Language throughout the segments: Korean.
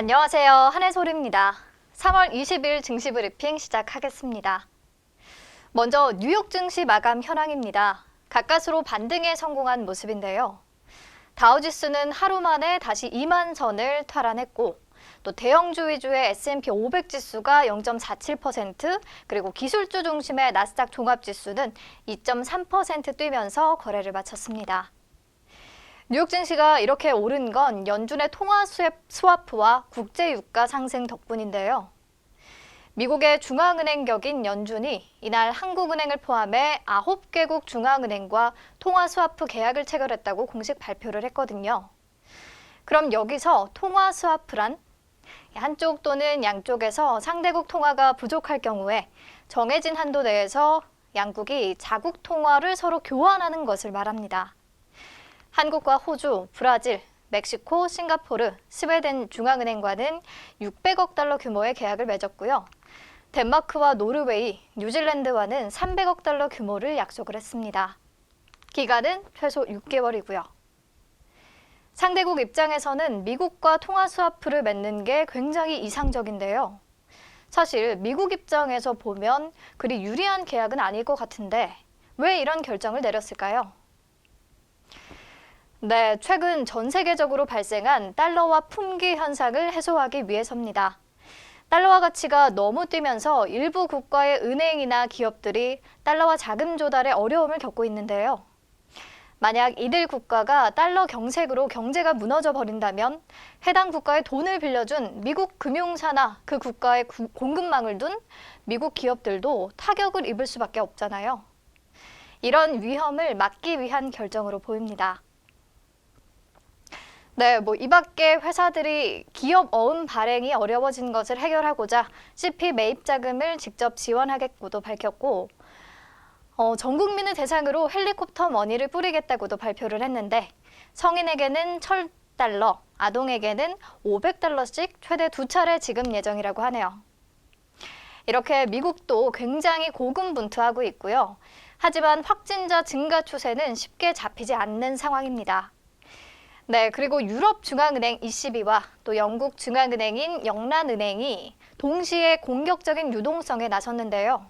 안녕하세요. 한혜솔입니다. 3월 20일 증시 브리핑 시작하겠습니다. 먼저 뉴욕 증시 마감 현황입니다. 가까스로 반등에 성공한 모습인데요. 다우지수는 하루 만에 다시 2만 선을 탈환했고 또 대형주 위주의 S&P 500 지수가 0.47%, 그리고 기술주 중심의 나스닥 종합지수는 2.3% 뛰면서 거래를 마쳤습니다. 뉴욕 증시가 이렇게 오른 건 연준의 통화 스와프와 국제 유가 상승 덕분인데요. 미국의 중앙은행 격인 연준이 이날 한국은행을 포함해 9개국 중앙은행과 통화 스와프 계약을 체결했다고 공식 발표를 했거든요. 그럼 여기서 통화 스와프란 한쪽 또는 양쪽에서 상대국 통화가 부족할 경우에 정해진 한도 내에서 양국이 자국 통화를 서로 교환하는 것을 말합니다. 한국과 호주, 브라질, 멕시코, 싱가포르, 스웨덴 중앙은행과는 600억 달러 규모의 계약을 맺었고요. 덴마크와 노르웨이, 뉴질랜드와는 300억 달러 규모를 약속을 했습니다. 기간은 최소 6개월이고요. 상대국 입장에서는 미국과 통화 스와프를 맺는 게 굉장히 이상적인데요. 사실 미국 입장에서 보면 그리 유리한 계약은 아닐 것 같은데 왜 이런 결정을 내렸을까요? 네, 최근 전 세계적으로 발생한 달러화 품귀 현상을 해소하기 위해서입니다. 달러화 가치가 너무 뛰면서 일부 국가의 은행이나 기업들이 달러화 자금 조달에 어려움을 겪고 있는데요. 만약 이들 국가가 달러 경색으로 경제가 무너져 버린다면 해당 국가에 돈을 빌려준 미국 금융사나 그 국가의 공급망을 둔 미국 기업들도 타격을 입을 수밖에 없잖아요. 이런 위험을 막기 위한 결정으로 보입니다. 네, 이 밖에 회사들이 기업 어음 발행이 어려워진 것을 해결하고자 CP 매입 자금을 직접 지원하겠고도 밝혔고, 전 국민을 대상으로 헬리콥터 머니를 뿌리겠다고도 발표를 했는데 성인에게는 1,000달러, 아동에게는 500달러씩 최대 2차례 지급 예정이라고 하네요. 이렇게 미국도 굉장히 고군분투하고 있고요. 하지만 확진자 증가 추세는 쉽게 잡히지 않는 상황입니다. 네, 그리고 유럽 중앙은행 ECB와 또 영국 중앙은행인 영란은행이 동시에 공격적인 유동성에 나섰는데요.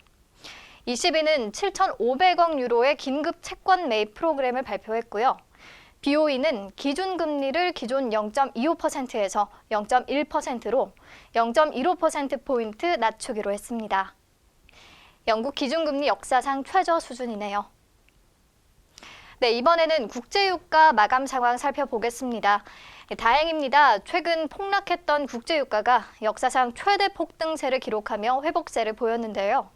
ECB는 7,500억 유로의 긴급 채권 매입 프로그램을 발표했고요. BOE는 기준금리를 기존 0.25%에서 0.1%로 0.15%포인트 낮추기로 했습니다. 영국 기준금리 역사상 최저 수준이네요. 네, 이번에는 국제유가 마감 상황 살펴보겠습니다. 다행입니다. 최근 폭락했던 국제유가가 역사상 최대 폭등세를 기록하며 회복세를 보였는데요.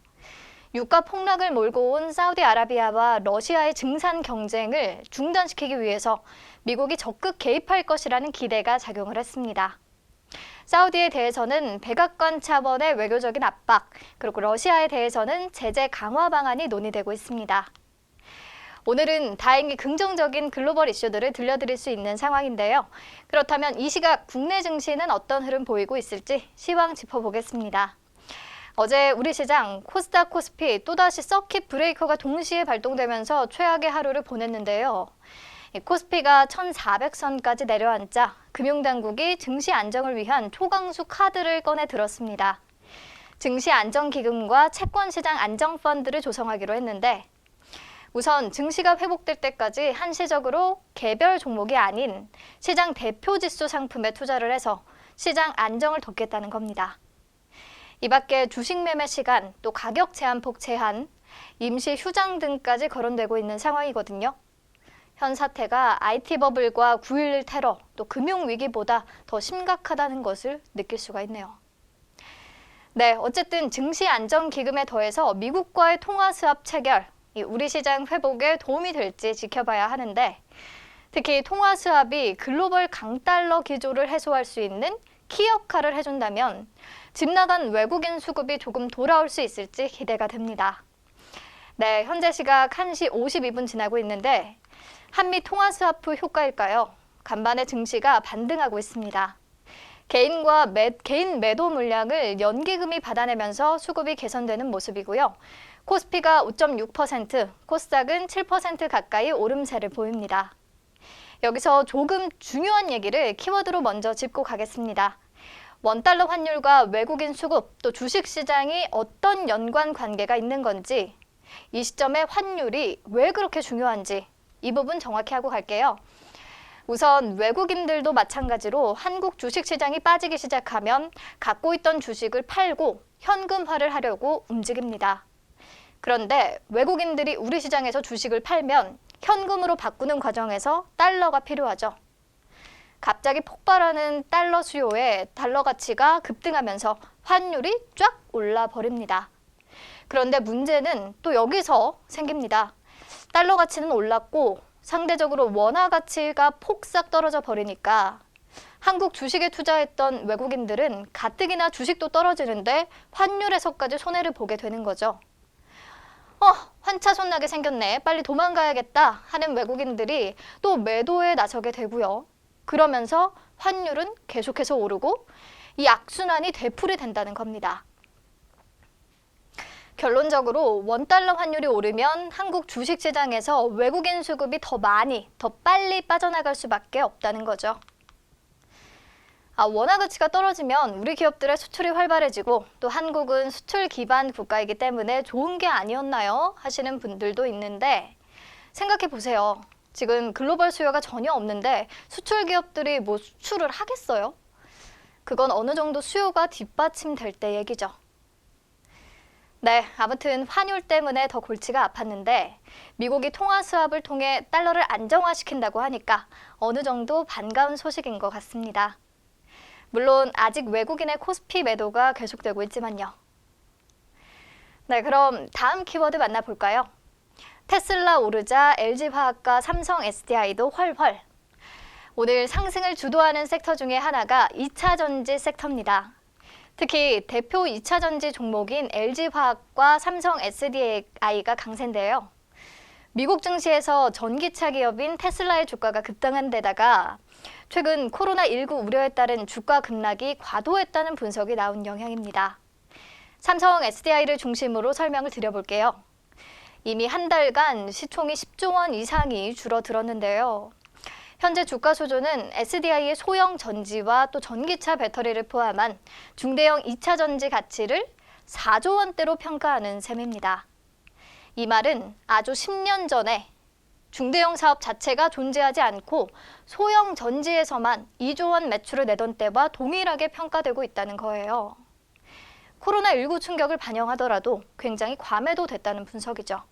유가 폭락을 몰고 온 사우디아라비아와 러시아의 증산 경쟁을 중단시키기 위해서 미국이 적극 개입할 것이라는 기대가 작용을 했습니다. 사우디에 대해서는 백악관 차원의 외교적인 압박, 그리고 러시아에 대해서는 제재 강화 방안이 논의되고 있습니다. 오늘은 다행히 긍정적인 글로벌 이슈들을 들려드릴 수 있는 상황인데요. 그렇다면 이 시각 국내 증시는 어떤 흐름 보이고 있을지 시황 짚어보겠습니다. 어제 우리 시장 코스닥 코스피 또다시 서킷 브레이커가 동시에 발동되면서 최악의 하루를 보냈는데요. 코스피가 1,400선까지 내려앉자 금융당국이 증시 안정을 위한 초강수 카드를 꺼내 들었습니다. 증시 안정기금과 채권시장 안정펀드를 조성하기로 했는데 우선 증시가 회복될 때까지 한시적으로 개별 종목이 아닌 시장 대표지수 상품에 투자를 해서 시장 안정을 돕겠다는 겁니다. 이 밖에 주식 매매 시간, 또 가격 제한폭 제한, 임시 휴장 등까지 거론되고 있는 상황이거든요. 현 사태가 IT 버블과 9.11 테러, 또 금융위기보다 더 심각하다는 것을 느낄 수가 있네요. 네, 어쨌든 증시 안정기금에 더해서 미국과의 통화 스왑 체결, 우리 시장 회복에 도움이 될지 지켜봐야 하는데 특히 통화 스왑이 글로벌 강달러 기조를 해소할 수 있는 키 역할을 해준다면 집 나간 외국인 수급이 조금 돌아올 수 있을지 기대가 됩니다. 네, 현재 시각 1시 52분 지나고 있는데 한미 통화 스왑 효과일까요? 간밤에 증시가 반등하고 있습니다. 개인 매도 물량을 연기금이 받아내면서 수급이 개선되는 모습이고요. 코스피가 5.6%, 코스닥은 7% 가까이 오름세를 보입니다. 여기서 조금 중요한 얘기를 키워드로 먼저 짚고 가겠습니다. 원달러 환율과 외국인 수급 또 주식시장이 어떤 연관 관계가 있는 건지, 이 시점에 환율이 왜 그렇게 중요한지 이 부분 정확히 하고 갈게요. 우선 외국인들도 마찬가지로 한국 주식시장이 빠지기 시작하면 갖고 있던 주식을 팔고 현금화를 하려고 움직입니다. 그런데 외국인들이 우리 시장에서 주식을 팔면 현금으로 바꾸는 과정에서 달러가 필요하죠. 갑자기 폭발하는 달러 수요에 달러 가치가 급등하면서 환율이 쫙 올라버립니다. 그런데 문제는 또 여기서 생깁니다. 달러 가치는 올랐고 상대적으로 원화 가치가 폭삭 떨어져 버리니까 한국 주식에 투자했던 외국인들은 가뜩이나 주식도 떨어지는데 환율에서까지 손해를 보게 되는 거죠. 환차손나게 생겼네. 빨리 도망가야겠다 하는 외국인들이 또 매도에 나서게 되고요. 그러면서 환율은 계속해서 오르고 이 악순환이 되풀이 된다는 겁니다. 결론적으로 원달러 환율이 오르면 한국 주식시장에서 외국인 수급이 더 많이, 더 빨리 빠져나갈 수밖에 없다는 거죠. 원화 가치가 떨어지면 우리 기업들의 수출이 활발해지고 또 한국은 수출 기반 국가이기 때문에 좋은 게 아니었나요? 하시는 분들도 있는데 생각해 보세요. 지금 글로벌 수요가 전혀 없는데 수출 기업들이 뭐 수출을 하겠어요? 그건 어느 정도 수요가 뒷받침될 때 얘기죠. 네, 아무튼 환율 때문에 더 골치가 아팠는데 미국이 통화 수합을 통해 달러를 안정화시킨다고 하니까 어느 정도 반가운 소식인 것 같습니다. 물론 아직 외국인의 코스피 매도가 계속되고 있지만요. 네, 그럼 다음 키워드 만나볼까요? 테슬라 오르자 LG화학과 삼성 SDI도 헐헐. 오늘 상승을 주도하는 섹터 중에 하나가 2차 전지 섹터입니다. 특히 대표 2차 전지 종목인 LG화학과 삼성 SDI가 강세인데요. 미국 증시에서 전기차 기업인 테슬라의 주가가 급등한 데다가 최근 코로나19 우려에 따른 주가 급락이 과도했다는 분석이 나온 영향입니다. 삼성 SDI를 중심으로 설명을 드려볼게요. 이미 한 달간 시총이 10조 원 이상이 줄어들었는데요. 현재 주가 수조는 SDI의 소형 전지와 또 전기차 배터리를 포함한 중대형 2차 전지 가치를 4조 원대로 평가하는 셈입니다. 이 말은 아주 10년 전에 중대형 사업 자체가 존재하지 않고 소형 전지에서만 2조 원 매출을 내던 때와 동일하게 평가되고 있다는 거예요. 코로나19 충격을 반영하더라도 굉장히 과매도됐다는 분석이죠.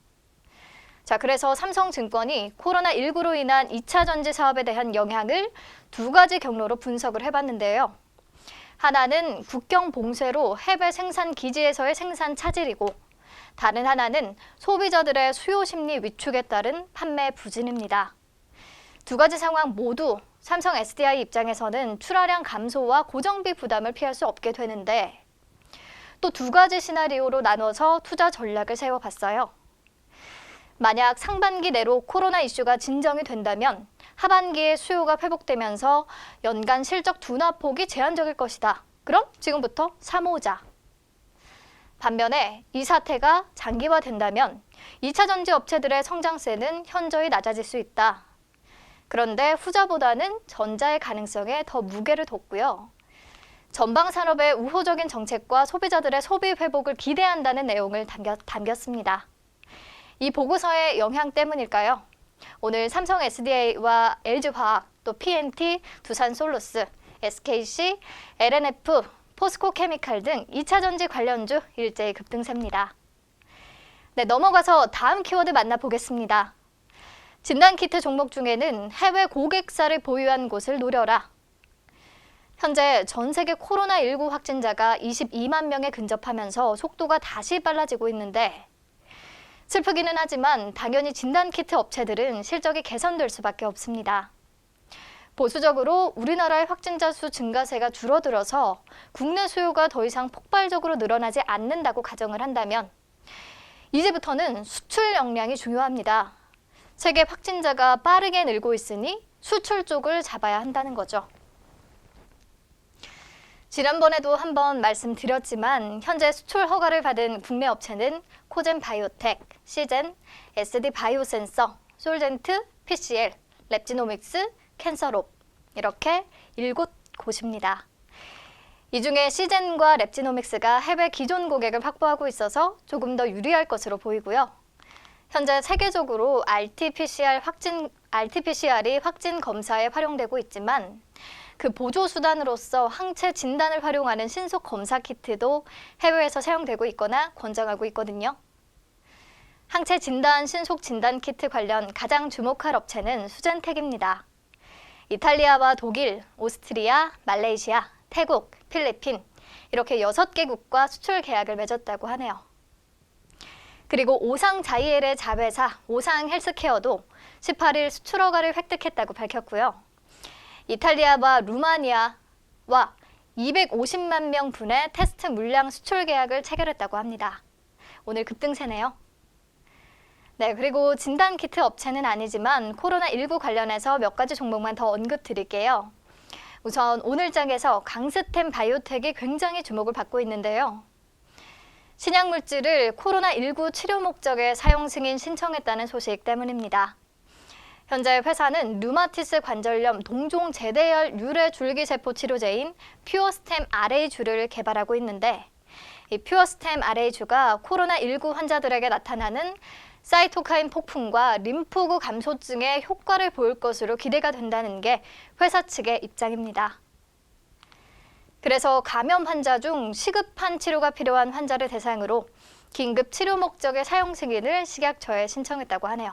자, 그래서 삼성증권이 코로나19로 인한 2차 전지 사업에 대한 영향을 두 가지 경로로 분석을 해봤는데요. 하나는 국경 봉쇄로 해외 생산 기지에서의 생산 차질이고 다른 하나는 소비자들의 수요 심리 위축에 따른 판매 부진입니다. 두 가지 상황 모두 삼성 SDI 입장에서는 출하량 감소와 고정비 부담을 피할 수 없게 되는데 또 두 가지 시나리오로 나눠서 투자 전략을 세워봤어요. 만약 상반기 내로 코로나 이슈가 진정이 된다면 하반기에 수요가 회복되면서 연간 실적 둔화폭이 제한적일 것이다. 그럼 지금부터 사모으자. 반면에 이 사태가 장기화된다면 2차 전지 업체들의 성장세는 현저히 낮아질 수 있다. 그런데 후자보다는 전자의 가능성에 더 무게를 뒀고요. 전방 산업의 우호적인 정책과 소비자들의 소비 회복을 기대한다는 내용을 담겼습니다. 이 보고서의 영향 때문일까요? 오늘 삼성 SDI와 LG화학, 또 PNT, 두산솔루스, SKC, LNF, 포스코케미칼 등 2차 전지 관련주 일제히 급등세입니다. 네, 넘어가서 다음 키워드 만나보겠습니다. 진단키트 종목 중에는 해외 고객사를 보유한 곳을 노려라. 현재 전 세계 코로나19 확진자가 22만 명에 근접하면서 속도가 다시 빨라지고 있는데 슬프기는 하지만 당연히 진단키트 업체들은 실적이 개선될 수밖에 없습니다. 보수적으로 우리나라의 확진자 수 증가세가 줄어들어서 국내 수요가 더 이상 폭발적으로 늘어나지 않는다고 가정을 한다면 이제부터는 수출 역량이 중요합니다. 세계 확진자가 빠르게 늘고 있으니 수출 쪽을 잡아야 한다는 거죠. 지난번에도 한번 말씀드렸지만 현재 수출 허가를 받은 국내 업체는 코젠 바이오텍, 시젠, SD 바이오센서, 솔젠트, PCL, 랩지노믹스, 캔서롭 이렇게 7곳입니다. 이 중에 시젠과 랩지노믹스가 해외 기존 고객을 확보하고 있어서 조금 더 유리할 것으로 보이고요. 현재 세계적으로 RT-PCR이 확진 검사에 활용되고 있지만 그 보조 수단으로서 항체 진단을 활용하는 신속 검사 키트도 해외에서 사용되고 있거나 권장하고 있거든요. 항체 진단 신속 진단 키트 관련 가장 주목할 업체는 수젠텍입니다. 이탈리아와 독일, 오스트리아, 말레이시아, 태국, 필리핀 이렇게 6개국과 수출 계약을 맺었다고 하네요. 그리고 오상자이엘의 자회사 오상헬스케어도 18일 수출 허가를 획득했다고 밝혔고요. 이탈리아와 루마니아와 250만 명 분의 테스트 물량 수출 계약을 체결했다고 합니다. 오늘 급등세네요. 네, 그리고 진단키트 업체는 아니지만 코로나19 관련해서 몇 가지 종목만 더 언급드릴게요. 우선 오늘장에서 강스템 바이오텍이 굉장히 주목을 받고 있는데요. 신약물질을 코로나19 치료 목적에 사용 승인 신청했다는 소식 때문입니다. 현재 회사는 류마티스 관절염 동종 제대열 유래 줄기세포 치료제인 퓨어스템 RA주를 개발하고 있는데 이 퓨어스템 RA주가 코로나19 환자들에게 나타나는 사이토카인 폭풍과 림프구 감소증에 효과를 보일 것으로 기대가 된다는 게 회사 측의 입장입니다. 그래서 감염 환자 중 시급한 치료가 필요한 환자를 대상으로 긴급 치료 목적의 사용 승인을 식약처에 신청했다고 하네요.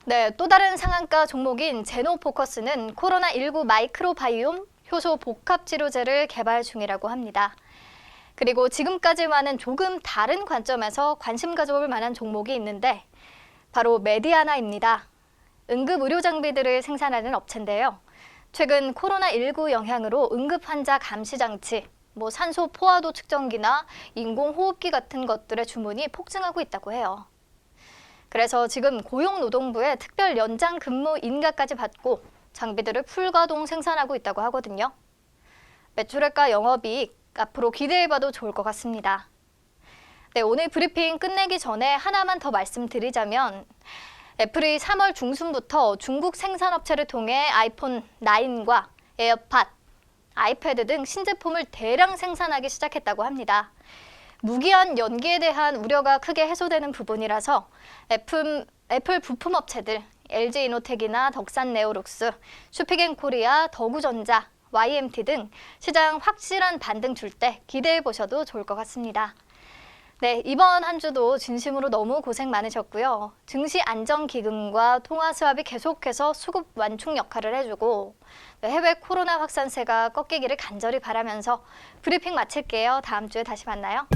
네, 또 다른 상한가 종목인 제노포커스는 코로나19 마이크로바이옴 효소 복합 치료제를 개발 중이라고 합니다. 그리고 지금까지와는 조금 다른 관점에서 관심 가져볼 만한 종목이 있는데 바로 메디아나입니다. 응급 의료 장비들을 생산하는 업체인데요. 최근 코로나19 영향으로 응급 환자 감시 장치, 산소 포화도 측정기나 인공호흡기 같은 것들의 주문이 폭증하고 있다고 해요. 그래서 지금 고용노동부에 특별 연장 근무 인가까지 받고 장비들을 풀가동 생산하고 있다고 하거든요. 매출액과 영업이익 앞으로 기대해봐도 좋을 것 같습니다. 네, 오늘 브리핑 끝내기 전에 하나만 더 말씀드리자면 애플이 3월 중순부터 중국 생산업체를 통해 아이폰 9과 에어팟, 아이패드 등 신제품을 대량 생산하기 시작했다고 합니다. 무기한 연기에 대한 우려가 크게 해소되는 부분이라서 애플 부품업체들 LG이노텍이나 덕산네오룩스, 슈피겐코리아, 더구전자, YMT 등 시장 확실한 반등 줄 때 기대해 보셔도 좋을 것 같습니다. 네, 이번 한 주도 진심으로 너무 고생 많으셨고요. 증시 안정기금과 통화수합이 계속해서 수급 완충 역할을 해주고 해외 코로나 확산세가 꺾이기를 간절히 바라면서 브리핑 마칠게요. 다음 주에 다시 만나요.